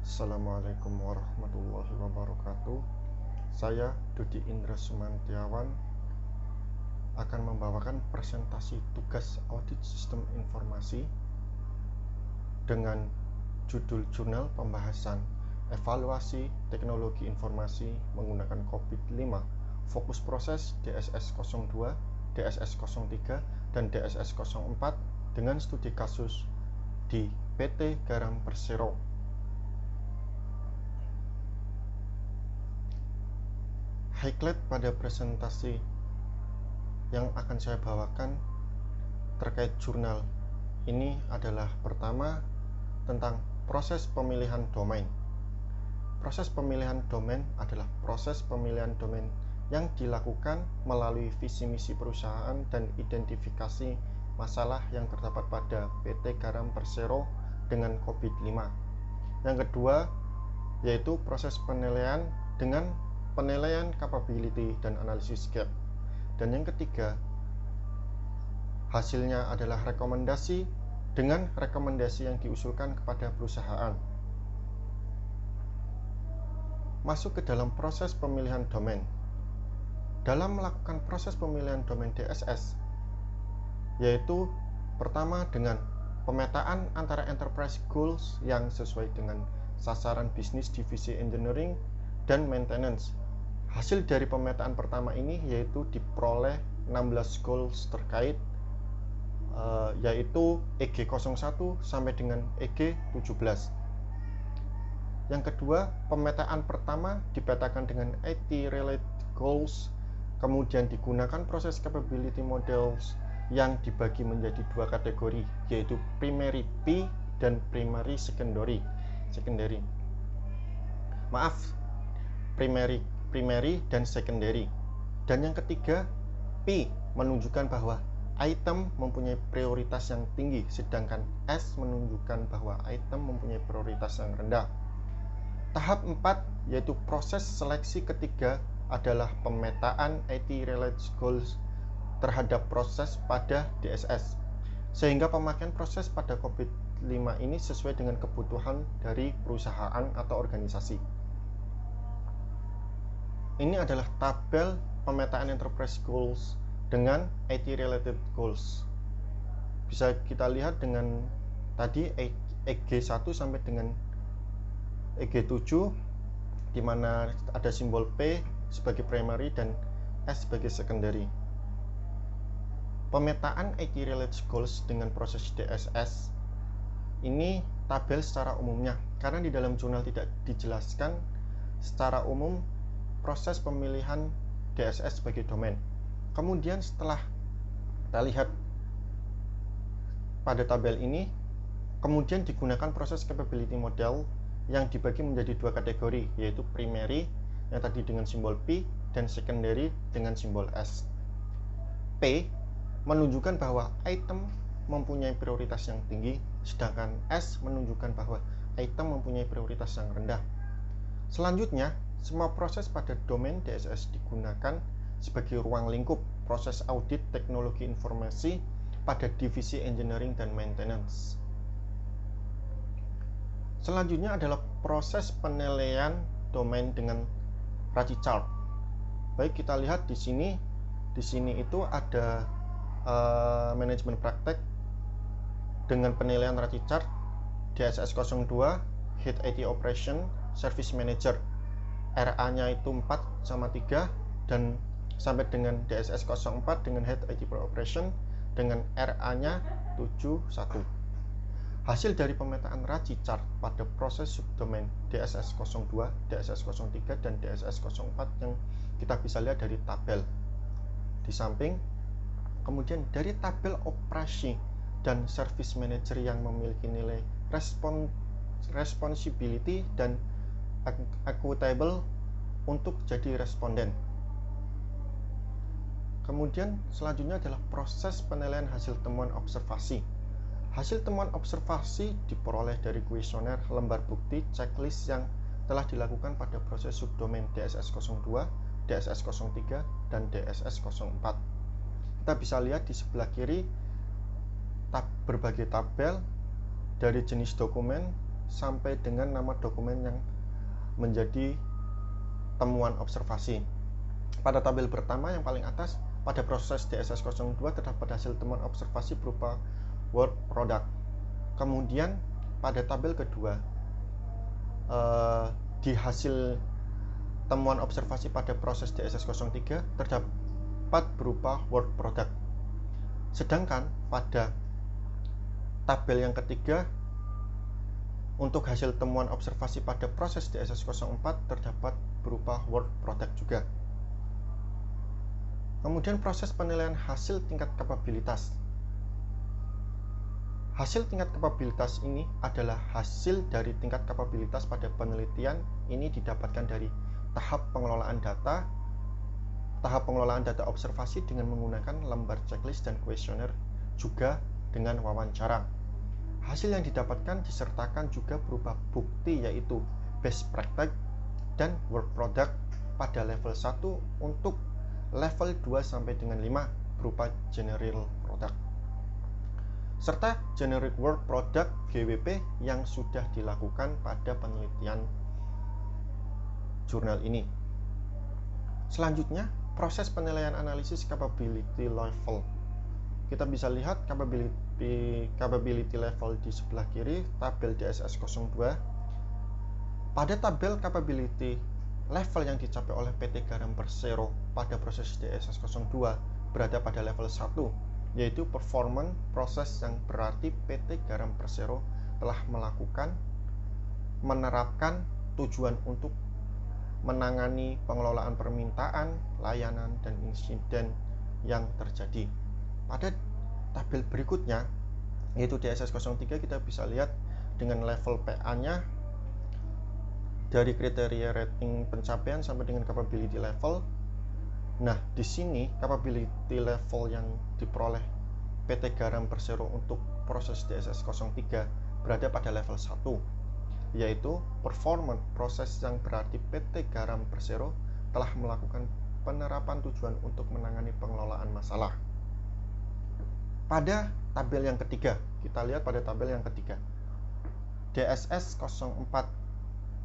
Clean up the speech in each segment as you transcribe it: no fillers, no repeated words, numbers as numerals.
Assalamualaikum warahmatullahi wabarakatuh. Saya Dudi Indra Sumantiawan akan membawakan presentasi tugas audit sistem informasi dengan judul jurnal pembahasan evaluasi teknologi informasi menggunakan COVID-5, fokus proses DSS-02, DSS-03, dan DSS-04 dengan studi kasus di PT Garam Persero. Highlight pada presentasi yang akan saya bawakan terkait jurnal ini adalah pertama tentang proses pemilihan domain. Proses pemilihan domain adalah proses pemilihan domain yang dilakukan melalui visi misi perusahaan dan identifikasi masalah yang terdapat pada PT Garam Persero dengan COVID-5. Yang kedua yaitu proses penilaian dengan penilaian capability dan analisis gap. Dan yang ketiga, hasilnya adalah rekomendasi dengan rekomendasi yang diusulkan kepada perusahaan. Masuk ke dalam proses pemilihan domain. Dalam melakukan proses pemilihan domain DSS, yaitu pertama dengan pemetaan antara enterprise goals yang sesuai dengan sasaran bisnis divisi engineering dan maintenance. Hasil dari pemetaan pertama ini yaitu diperoleh 16 goals terkait yaitu EG01 sampai dengan EG17. Yang kedua, pemetaan pertama dipetakan dengan IT related goals, kemudian digunakan proses capability models yang dibagi menjadi dua kategori yaitu primary P dan primary secondary. Primary dan secondary. Dan yang ketiga, P menunjukkan bahwa item mempunyai prioritas yang tinggi, sedangkan S menunjukkan bahwa item mempunyai prioritas yang rendah. Tahap 4 yaitu proses seleksi ketiga adalah pemetaan IT related goals terhadap proses pada DSS, sehingga pemakaian proses pada COVID-5 ini sesuai dengan kebutuhan dari perusahaan atau organisasi. Ini adalah tabel pemetaan enterprise goals dengan IT related goals. Bisa kita lihat dengan tadi EG1 sampai dengan EG7, di mana ada simbol P sebagai primary dan S sebagai secondary. Pemetaan IT related goals dengan proses DSS ini tabel secara umumnya, karena di dalam jurnal tidak dijelaskan secara umum proses pemilihan DSS sebagai domain. Kemudian setelah kita lihat pada tabel ini, kemudian digunakan proses capability model yang dibagi menjadi dua kategori, yaitu primary yang tadi dengan simbol P dan secondary dengan simbol S. P menunjukkan bahwa item mempunyai prioritas yang tinggi, sedangkan S menunjukkan bahwa item mempunyai prioritas yang rendah. Selanjutnya, semua proses pada domain DSS digunakan sebagai ruang lingkup proses audit teknologi informasi pada divisi engineering dan maintenance. Selanjutnya adalah proses penilaian domain dengan RACI chart. Baik, kita lihat di sini itu ada manajemen praktek dengan penilaian RACI chart DSS02 Head IT Operation Service Manager. RA-nya itu 4/3 dan sampai dengan DSS04 dengan Head IT Operation dengan RA-nya 71. Hasil dari pemetaan RACI chart pada proses subdomain DSS02, DSS03, dan DSS04 yang kita bisa lihat dari tabel di samping. Kemudian dari tabel operasi dan service manager yang memiliki nilai responsibility dan equitable untuk jadi responden. Kemudian selanjutnya adalah proses penilaian hasil temuan observasi. Hasil temuan observasi diperoleh dari kuesioner, lembar bukti, checklist yang telah dilakukan pada proses subdomain DSS02, DSS03, dan DSS04. Kita bisa lihat di sebelah kiri berbagai tabel dari jenis dokumen, sampai dengan nama dokumen yang menjadi temuan observasi. Pada tabel pertama yang paling atas, pada proses DSS02 terdapat hasil temuan observasi berupa work product. Kemudian pada tabel kedua, di hasil temuan observasi pada proses DSS03 terdapat berupa work product. Sedangkan pada tabel yang ketiga, untuk hasil temuan observasi pada proses DSS04 terdapat berupa work product juga. Kemudian proses penilaian hasil tingkat kapabilitas. Hasil tingkat kapabilitas ini adalah hasil dari tingkat kapabilitas pada penelitian. Ini didapatkan dari tahap pengelolaan data observasi dengan menggunakan lembar checklist dan kuesioner, juga dengan wawancara. Hasil yang didapatkan disertakan juga berupa bukti, yaitu best practice dan work product pada level 1, untuk level 2 sampai dengan 5 berupa general product, serta generic work product GWP yang sudah dilakukan pada penelitian jurnal ini. Selanjutnya, proses penilaian analisis capability level. Kita bisa lihat capability level di sebelah kiri tabel DSS02. Pada tabel capability level yang dicapai oleh PT Garam Persero pada proses DSS02 berada pada level 1, yaitu performance proses, yang berarti PT Garam Persero telah menerapkan tujuan untuk menangani pengelolaan permintaan, layanan, dan insiden yang terjadi. Pada tabel berikutnya, yaitu DSS03, kita bisa lihat dengan level PA-nya dari kriteria rating pencapaian sampai dengan capability level. Nah, di sini capability level yang diperoleh PT Garam Persero untuk proses DSS03 berada pada level 1, yaitu performance proses, yang berarti PT Garam Persero telah melakukan penerapan tujuan untuk menangani pengelolaan masalah. Pada tabel yang ketiga, kita lihat pada tabel yang ketiga, DSS04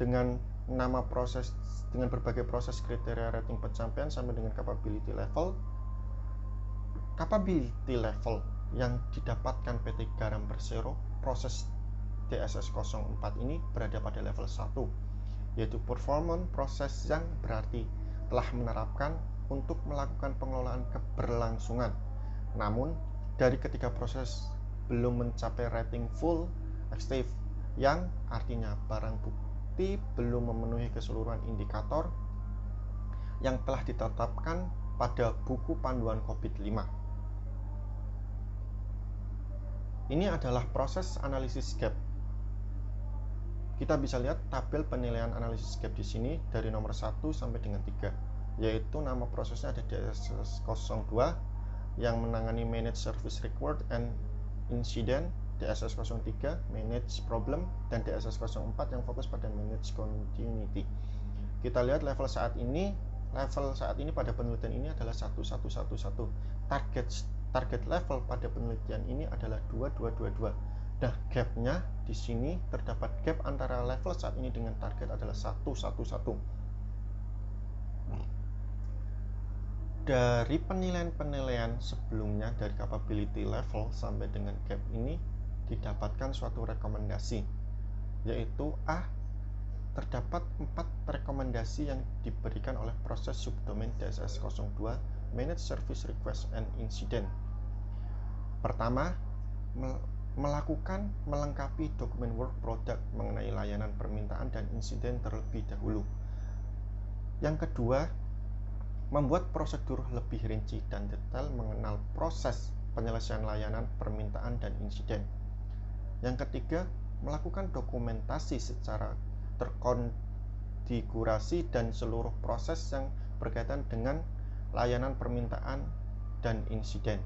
dengan nama proses, dengan berbagai proses kriteria rating pencapaian sampai dengan capability level. Capability level yang didapatkan PT Garam Persero proses DSS04 ini berada pada level 1, yaitu performance proses, yang berarti telah menerapkan untuk melakukan pengelolaan keberlangsungan. Namun, dari ketiga proses belum mencapai rating full active, yang artinya barang bukti belum memenuhi keseluruhan indikator yang telah ditetapkan pada buku panduan COVID-5. Ini adalah proses analisis gap. Kita bisa lihat tabel penilaian analisis gap di sini dari nomor 1 sampai dengan 3, yaitu nama prosesnya ada DSS02 yang menangani manage service record and incident, DSS03 manage problem, dan DSS04 yang fokus pada manage continuity. Kita lihat level saat ini pada penelitian ini adalah 1111. Target level pada penelitian ini adalah 2222. Nah, gapnya di sini terdapat gap antara level saat ini dengan target adalah 111. Dari penilaian sebelumnya, dari capability level sampai dengan gap ini didapatkan suatu rekomendasi, yaitu A. Terdapat 4 rekomendasi yang diberikan oleh proses subdomain DSS02 Manage Service Request and Incident. Pertama, melengkapi dokumen work product mengenai layanan permintaan dan insiden terlebih dahulu. Yang kedua, membuat prosedur lebih rinci dan detail mengenal proses penyelesaian layanan permintaan dan insiden. Yang ketiga, melakukan dokumentasi secara terkonfigurasi dan seluruh proses yang berkaitan dengan layanan permintaan dan insiden.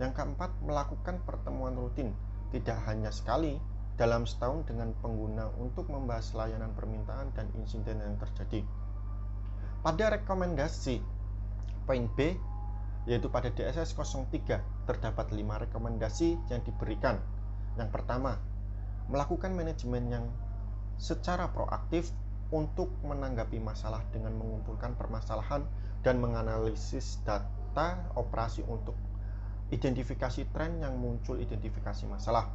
Yang keempat, melakukan pertemuan rutin tidak hanya sekali dalam setahun dengan pengguna untuk membahas layanan permintaan dan insiden yang terjadi. Pada rekomendasi poin B, yaitu pada DSS03, terdapat 5 rekomendasi yang diberikan. Yang pertama, melakukan manajemen yang secara proaktif untuk menanggapi masalah dengan mengumpulkan permasalahan dan menganalisis data operasi untuk identifikasi tren yang muncul, identifikasi masalah.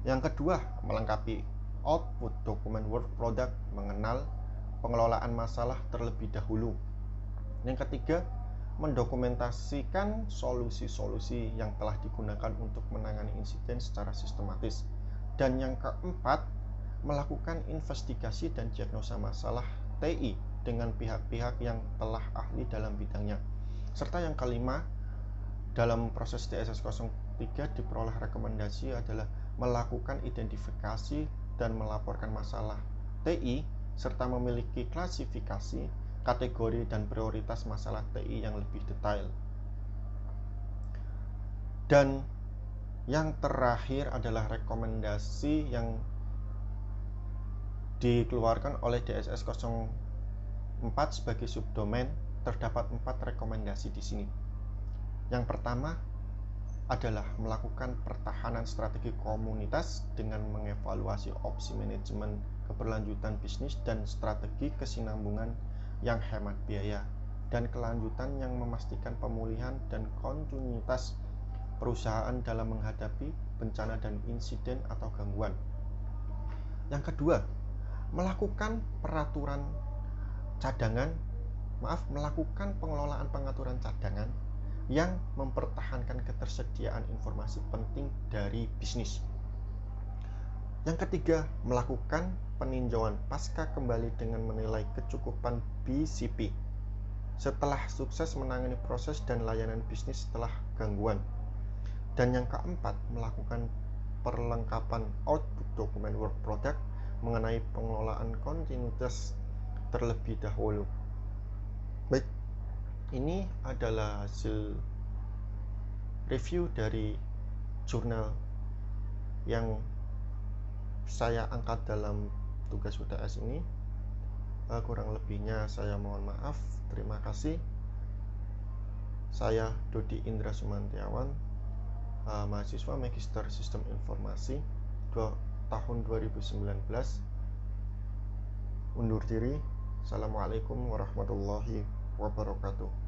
Yang kedua, melengkapi output dokumen work product, mengenal pengelolaan masalah terlebih dahulu. Yang ketiga, mendokumentasikan solusi-solusi yang telah digunakan untuk menangani insiden secara sistematis. Dan yang keempat, melakukan investigasi dan diagnosa masalah TI dengan pihak-pihak yang telah ahli dalam bidangnya. Serta yang kelima, dalam proses DSS 03 diperoleh rekomendasi adalah melakukan identifikasi dan melaporkan masalah TI serta memiliki klasifikasi, kategori, dan prioritas masalah TI yang lebih detail. Dan yang terakhir adalah rekomendasi yang dikeluarkan oleh DSS 04 sebagai subdomain. Terdapat 4 rekomendasi di sini. Yang pertama adalah melakukan pertahanan strategi komunitas dengan mengevaluasi opsi manajemen keberlanjutan bisnis dan strategi kesinambungan yang hemat biaya dan kelanjutan yang memastikan pemulihan dan kontinuitas perusahaan dalam menghadapi bencana dan insiden atau gangguan. Yang kedua, melakukan melakukan pengelolaan pengaturan cadangan yang mempertahankan ketersediaan informasi penting dari bisnis. Yang ketiga, melakukan peninjauan pasca kembali dengan menilai kecukupan BCP setelah sukses menangani proses dan layanan bisnis setelah gangguan. Dan yang keempat, melakukan perlengkapan output dokumen work product mengenai pengelolaan kontinuitas terlebih dahulu. Baik, ini adalah hasil review dari jurnal yang saya angkat dalam tugas UTS ini. Kurang lebihnya saya mohon maaf. Terima kasih. Saya Dodi Indra Sumantiawan, mahasiswa Magister Sistem Informasi tahun 2019. Undur diri. Assalamualaikum warahmatullahi wabarakatuh.